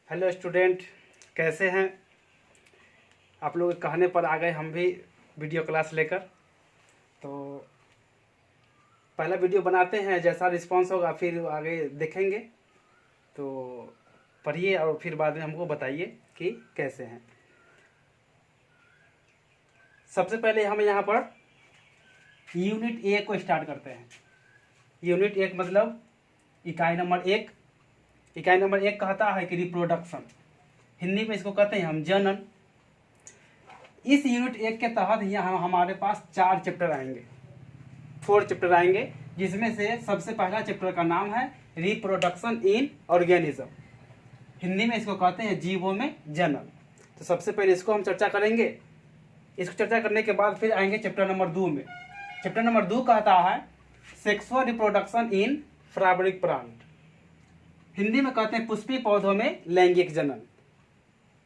Hello student, कैसे हैं आप लोग? कहने पर आ गए हम भी वीडियो क्लास लेकर। तो पहला वीडियो बनाते हैं, जैसा रिस्पांस होगा फिर आगे देखेंगे। तो पढ़िए और फिर बाद में हमको बताइए कि कैसे हैं। सबसे पहले हम यहाँ पर यूनिट 1 को स्टार्ट करते हैं। यूनिट 1 मतलब इकाई नंबर 1। इकाई नंबर 1 कहता है कि रिप्रोडक्शन, हिंदी में इसको कहते हैं हम जनन। इस यूनिट 1 के तहत यहाँ हमारे पास 4 चैप्टर आएंगे, 4 चैप्टर आएंगे, जिसमें से सबसे पहला चैप्टर का नाम है रिप्रोडक्शन इन ऑर्गेनिज्म। हिंदी में इसको कहते हैं जीवों में जनन। तो सबसे पहले इसको हम चर्चा करेंगे। इसको चर्चा करने के बाद फिर आएंगे चैप्टर नंबर 2 में। चैप्टर नंबर 2 कहता है sexual reproduction in flowering plant, Hindi में कहते हैं पुष्पी पौधों में लैंगिक जनन।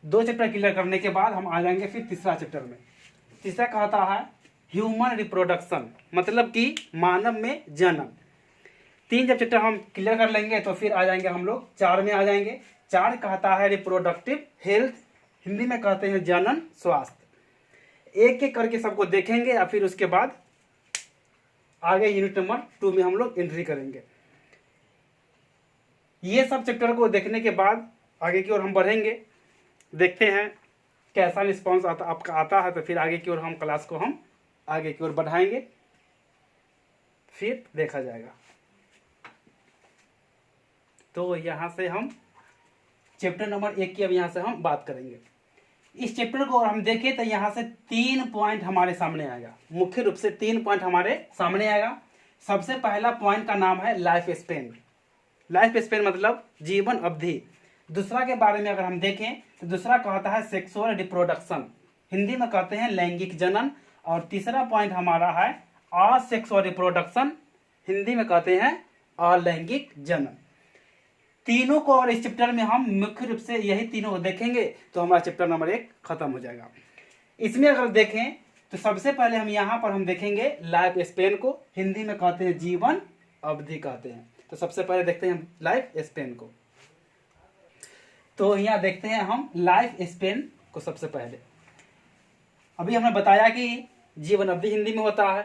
2 चैप्टर क्लियर करने के बाद हम आ जाएंगे फिर तीसरा चैप्टर में। तीसरा कहता है ह्यूमन रिप्रोडक्शन, मतलब कि मानव में जनन। 3 जब चैप्टर हम क्लियर कर लेंगे तो फिर आ जाएंगे हम लोग 4 में आ जाएंगे। 4 कहता है रिप्रोडक्टिव हेल्थ, हिंदी में कहते हैं जनन स्वास्थ्य। एक एक करके सबको देखेंगे और फिर उसके बाद आगे यूनिट नंबर 2 में हम लोग एंट्री करेंगे। ये सब चैप्टर को देखने के बाद आगे की ओर हम बढ़ेंगे। देखते हैं कैसा रिस्पांस आपका आता है, तो फिर आगे की ओर हम क्लास को हम आगे की ओर बढ़ाएंगे, फिर देखा जाएगा। तो यहाँ से हम चैप्टर नंबर 1 की अब यहाँ से हम बात करेंगे। इस चैप्टर को हम देखें तो यहाँ से 3 पॉइंट हमारे सामने आएगा। मुख्य रूप से 3 पॉइंट हमारे सामने आएगा। सबसे पहला पॉइंट का नाम है लाइफ स्पेन। लाइफ स्पेन मतलब जीवन अवधि। दूसरा के बारे में अगर हम देखें तो दूसरा कहता है सेक्सुअल रिप्रोडक्शन, हिंदी में कहते हैं लैंगिक जनन। और तीसरा पॉइंट हमारा है असेक्सुअल रिप्रोडक्शन, हिंदी में कहते हैं अलैंगिक जनन। तीनों को और इस चैप्टर में हम मुख्य रूप से यही तीनों को देखेंगे तो हमारा चैप्टर नंबर 1 खत्म हो जाएगा। इसमें अगर देखें तो सबसे पहले हम यहाँ पर हम देखेंगे लाइफ स्पेन को, हिंदी में कहते हैं जीवन अवधि कहते हैं। तो सबसे पहले देखते हैं हम लाइफ स्पेन को। तो यहाँ देखते हैं हम लाइफ स्पेन को। सबसे पहले अभी हमने बताया कि जीवन अवधि हिंदी में होता है।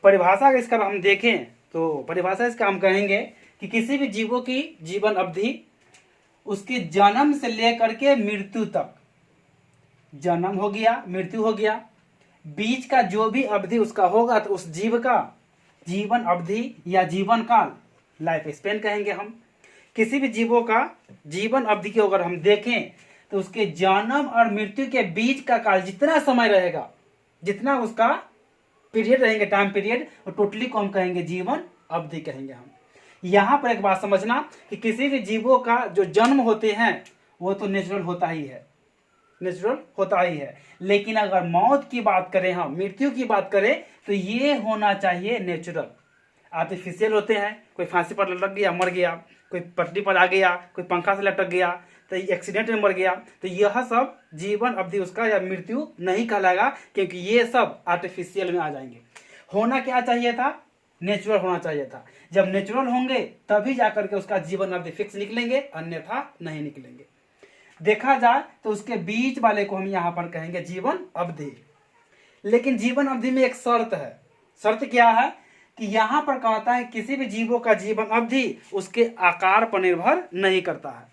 परिभाषा इसका हम देखें तो परिभाषा इसका हम कहेंगे कि किसी भी जीवों की जीवन अवधि उसके जन्म से लेकर के मृत्यु तक, जन्म हो गया मृत्यु हो गया, बीच का जो भी अवधि उसका होगा तो उस जीव का जीवन अवधि या जीवन काल लाइफ स्पेन कहेंगे हम। किसी भी जीवों का जीवन अवधि को अगर हम देखें तो उसके जन्म और मृत्यु के बीच का काल जितना समय रहेगा, जितना उसका पीरियड रहेंगे, टाइम पीरियड, और टोटली को हम कहेंगे जीवन अवधि कहेंगे हम। यहाँ पर एक बात समझना कि किसी भी जीवों का जो जन्म होते हैं वो तो नेचुरल होता ही है, नेचुरल होता ही है। लेकिन अगर मौत की बात करें, हम मृत्यु की बात करें, तो ये होना चाहिए नेचुरल। आर्टिफिशियल होते हैं, कोई फांसी पर लटक गया मर गया, कोई पटरी पर आ गया, कोई पंखा से लटक गया, तो एक्सीडेंट में मर गया, तो यह सब जीवन अवधि उसका या मृत्यु नहीं कहलाएगा, क्योंकि ये सब आर्टिफिशियल में आ जाएंगे। होना क्या चाहिए था? नेचुरल होना चाहिए था। जब नेचुरल होंगे तभी जाकर के उसका जीवन अवधि फिक्स निकलेंगे, अन्यथा नहीं निकलेंगे। देखा जाए तो उसके बीच वाले को हम यहाँ पर कहेंगे जीवन अवधि। लेकिन जीवन अवधि में एक शर्त है। शर्त क्या है कि यहाँ पर कहता है किसी भी जीवों का जीवन अवधि उसके आकार पर निर्भर नहीं करता है,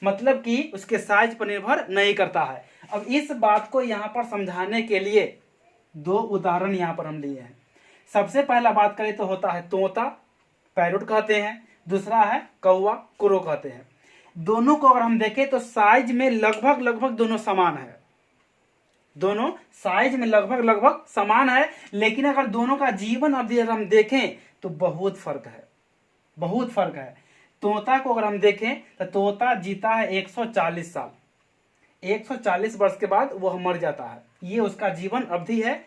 मतलब कि उसके साइज पर निर्भर नहीं करता है। अब इस बात को यहाँ पर समझाने के लिए 2 उदाहरण यहाँ पर हम लिए हैं। सबसे पहला बात करें तो होता है तोता, पैरोट कहते हैं। दूसरा है कौवा, कुरो कहते हैं। दोनों को अगर हम देखें तो साइज में लगभग दोनों समान है। दोनों साइज में लगभग समान है, लेकिन अगर दोनों का जीवन अवधि अगर हम देखें तो बहुत फर्क है, बहुत फर्क है। तोता को अगर हम देखें तो तोता जीता है 140 साल, 140 वर्ष के बाद वह मर जाता है, ये उसका जीवन अवधि है।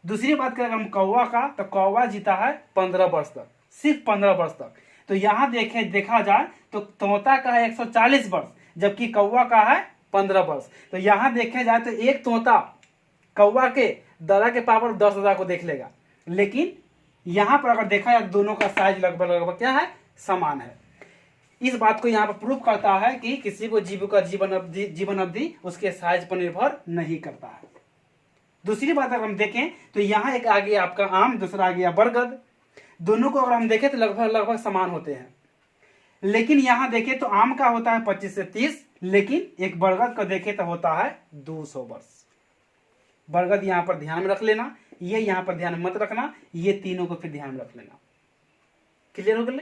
दूसरी बात करें हम कौवा का, तो कौवा जीता है 15 वर्ष तक, सिर्फ 15 वर्ष तक। तो यहाँ देखा जाए तो तोता का है 140 वर्ष, जबकि कौवा का है 15 वर्ष। तो यहाँ देखे जाए तो एक तोता कौवा के दादा के पावर 10,000 को देख लेगा, लेकिन यहाँ पर अगर देखा जाए दोनों का साइज लगभग क्या है, समान है। इस बात को यहाँ पर प्रूव करता है कि किसी को जीवन अवधि उसके साइज पर निर्भर नहीं करता है। दूसरी बात अगर हम देखें तो यहाँ एक आ गया आपका आम, दूसरा आ गया बरगद। दोनों को अगर हम देखें तो लगभग समान होते हैं, लेकिन यहाँ देखें तो आम का होता है 25 से 30, लेकिन एक बरगद को देखें तो होता है 200 वर्ष। बरगद यहाँ पर ध्यान में रख लेना, ये यहाँ पर ध्यान मत रखना, ये तीनों को फिर ध्यान में रख लेना। क्लियर हो गए?